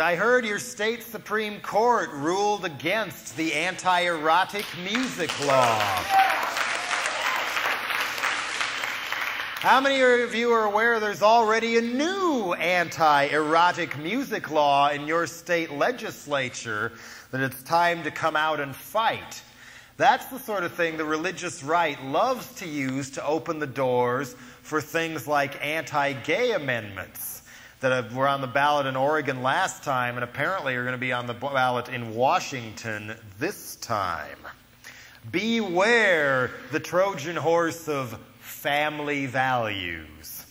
I heard your state Supreme Court ruled against the anti-erotic music law. How many of you are aware there's already a new anti-erotic music law in your state legislature that it's time to come out and fight? That's the sort of thing the religious right loves to use to open the doors for things like anti-gay amendments that were on the ballot in Oregon last time and apparently are going to be on the ballot in Washington this time. Beware the Trojan horse of family values.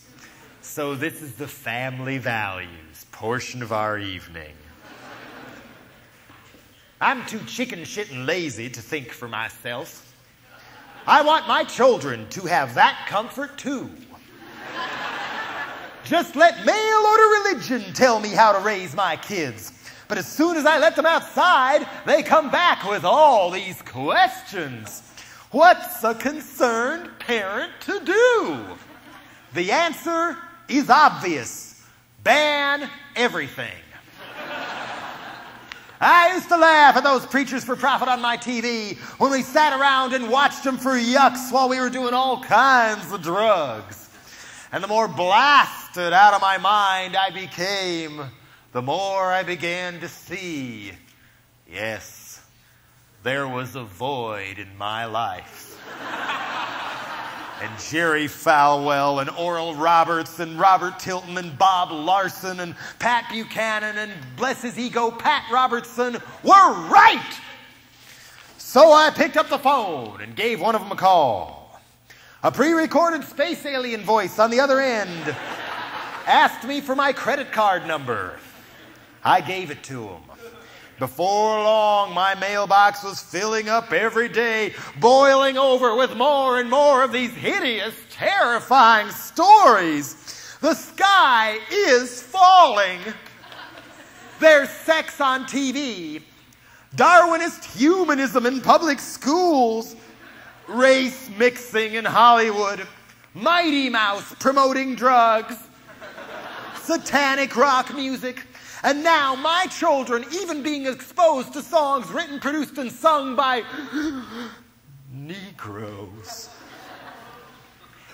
So this is the family values portion of our evening. I'm too chicken shit and lazy to think for myself. I want my children to have that comfort too. Just let male or religion tell me how to raise my kids. But as soon as I let them outside, they come back with all these questions. What's a concerned parent to do? The answer is obvious. Ban everything. I used to laugh at those preachers for profit on my TV when we sat around and watched them for yucks while we were doing all kinds of drugs. And the more blasted out of my mind I became, the more I began to see, yes, there was a void in my life. And Jerry Falwell and Oral Roberts and Robert Tilton and Bob Larson and Pat Buchanan and, bless his ego, Pat Robertson were right. So I picked up the phone and gave one of them a call. A pre-recorded space alien voice on the other end asked me for my credit card number. I gave it to him. Before long, my mailbox was filling up every day, boiling over with more and more of these hideous, terrifying stories. The sky is falling. There's sex on TV, Darwinist humanism in public schools, race mixing in Hollywood, Mighty Mouse promoting drugs, satanic rock music, and now my children even being exposed to songs written, produced, and sung by Negroes.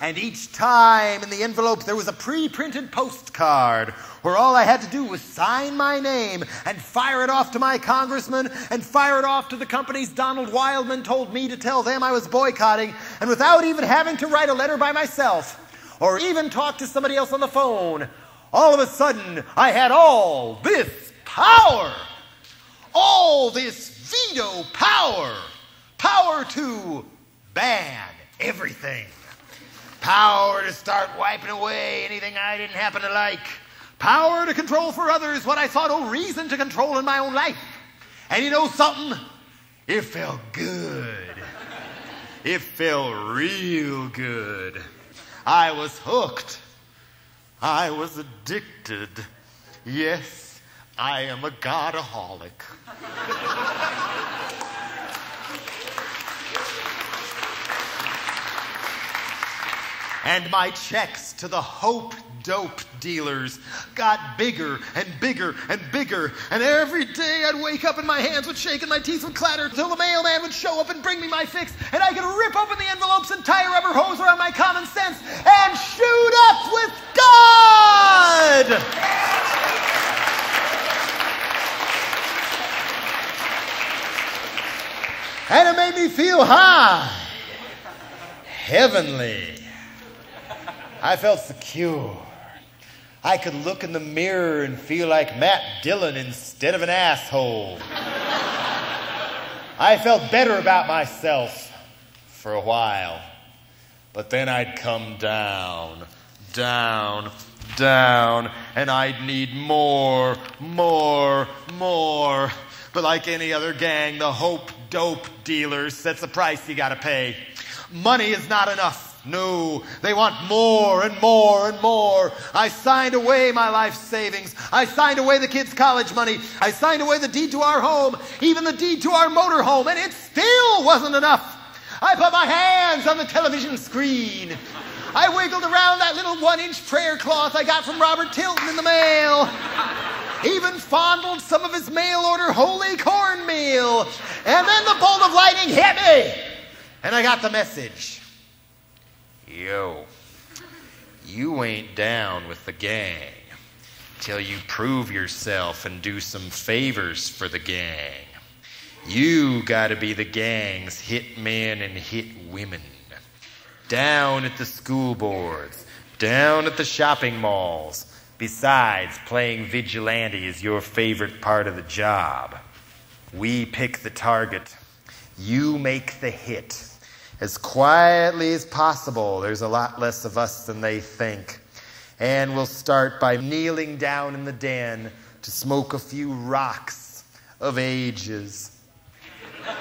And each time in the envelope there was a pre-printed postcard where all I had to do was sign my name and fire it off to my congressman and fire it off to the companies Donald Wildman told me to tell them I was boycotting, and without even having to write a letter by myself or even talk to somebody else on the phone, all of a sudden I had all this power, all this veto power, power to ban everything. Power to start wiping away anything I didn't happen to like. Power to control for others what I saw no reason to control in my own life. And you know something? It felt good. It felt real good. I was hooked. I was addicted. Yes, I am a godaholic. And my checks to the hope dope dealers got bigger and bigger and bigger. And every day I'd wake up and my hands would shake and my teeth would clatter until the mailman would show up and bring me my fix. And I could rip open the envelopes and tie a rubber hose around my common sense and shoot up with God! And it made me feel high, heavenly. I felt secure. I could look in the mirror and feel like Matt Dillon instead of an asshole. I felt better about myself for a while. But then I'd come down, down, down, and I'd need more. But like any other gang, the hope dope dealer sets a price you gotta pay. Money is not enough. No, they want more and more and more. I signed away my life savings. I signed away the kids' college money. I signed away the deed to our home, even the deed to our motor home, and it still wasn't enough. I put my hands on the television screen. I wiggled around that little 1-inch prayer cloth I got from Robert Tilton in the mail. even fondled some of his mail-order holy cornmeal. And then the bolt of lightning hit me, and I got the message. Yo, you ain't down with the gang till you prove yourself and do some favors for the gang. You gotta be the gang's hit men and hit women. Down at the school boards, down at the shopping malls. Besides, playing vigilante is your favorite part of the job. We pick the target. You make the hit. As quietly as possible. There's a lot less of us than they think. And we'll start by kneeling down in the den to smoke a few rocks of ages.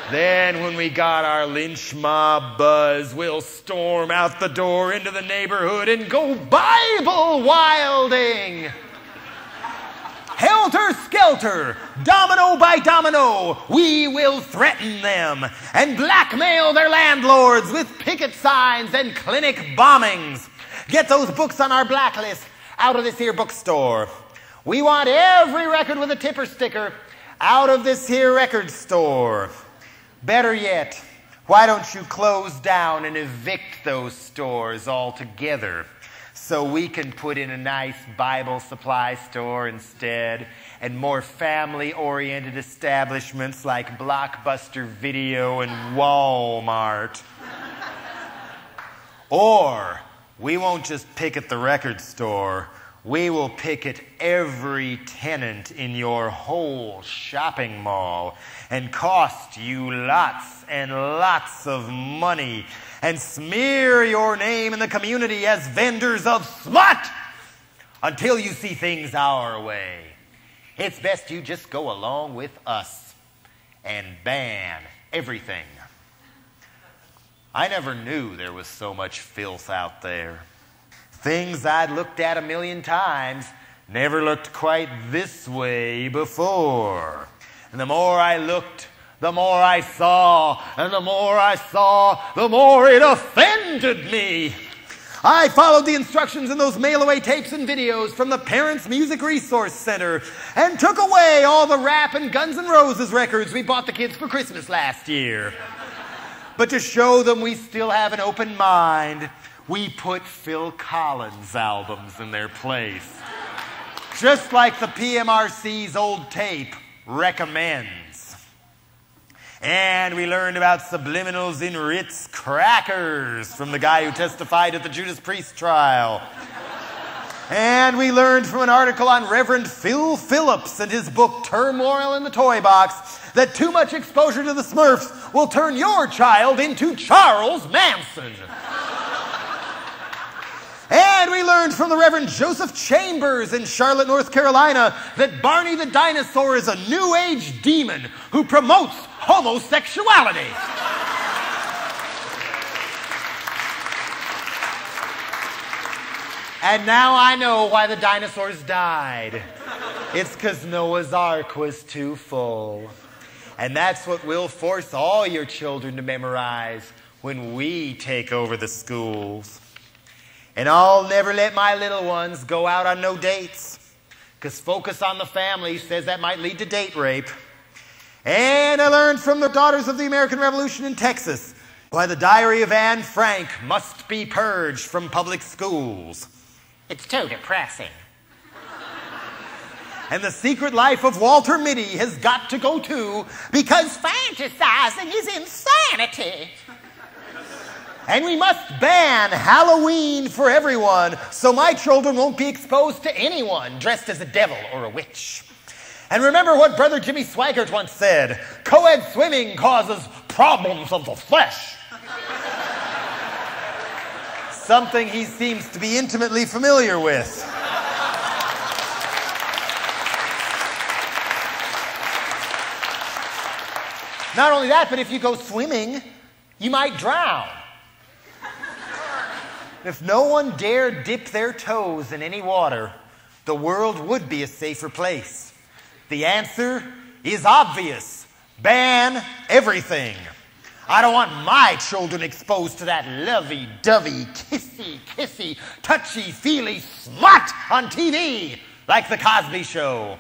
Then when we got our lynch mob buzz, we'll storm out the door into the neighborhood and go Bible wilding. Helter-skelter, domino by domino, we will threaten them and blackmail their landlords with picket signs and clinic bombings. Get those books on our blacklist out of this here bookstore. We want every record with a tipper sticker out of this here record store. Better yet, why don't you close down and evict those stores altogether so we can put in a nice Bible supply store instead and more family-oriented establishments like Blockbuster Video and Walmart. Or we won't just picket the record store. We will picket every tenant in your whole shopping mall and cost you lots and lots of money and smear your name in the community as vendors of smut until you see things our way. It's best you just go along with us and ban everything. I never knew there was so much filth out there. Things I'd looked at 1,000,000 times never looked quite this way before. And the more I looked, the more I saw, and the more I saw, the more it offended me. I followed the instructions in those mail-away tapes and videos from the Parents Music Resource Center and took away all the rap and Guns N' Roses records we bought the kids for Christmas last year. But to show them we still have an open mind, we put Phil Collins albums in their place. Just like the PMRC's old tape recommends. And we learned about subliminals in Ritz crackers from the guy who testified at the Judas Priest trial. And we learned from an article on Reverend Phil Phillips and his book Turmoil in the Toy Box that too much exposure to the Smurfs will turn your child into Charles Manson. And we learned from the Reverend Joseph Chambers in Charlotte, North Carolina, that Barney the dinosaur is a new age demon who promotes homosexuality. And now I know why the dinosaurs died. It's because Noah's Ark was too full. And that's what we'll force all your children to memorize when we take over the schools. And I'll never let my little ones go out on no dates, because Focus on the Family says that might lead to date rape. And I learned from the Daughters of the American Revolution in Texas why the Diary of Anne Frank must be purged from public schools. It's too depressing. And The Secret Life of Walter Mitty has got to go too, because fantasizing is insanity. And we must ban Halloween for everyone so my children won't be exposed to anyone dressed as a devil or a witch. And remember what Brother Jimmy Swaggart once said, co-ed swimming causes problems of the flesh. Something he seems to be intimately familiar with. Not only that, but if you go swimming, you might drown. If no one dared dip their toes in any water, the world would be a safer place. The answer is obvious. Ban everything. I don't want my children exposed to that lovey-dovey, kissy-kissy, touchy-feely smut on TV. like The Cosby Show.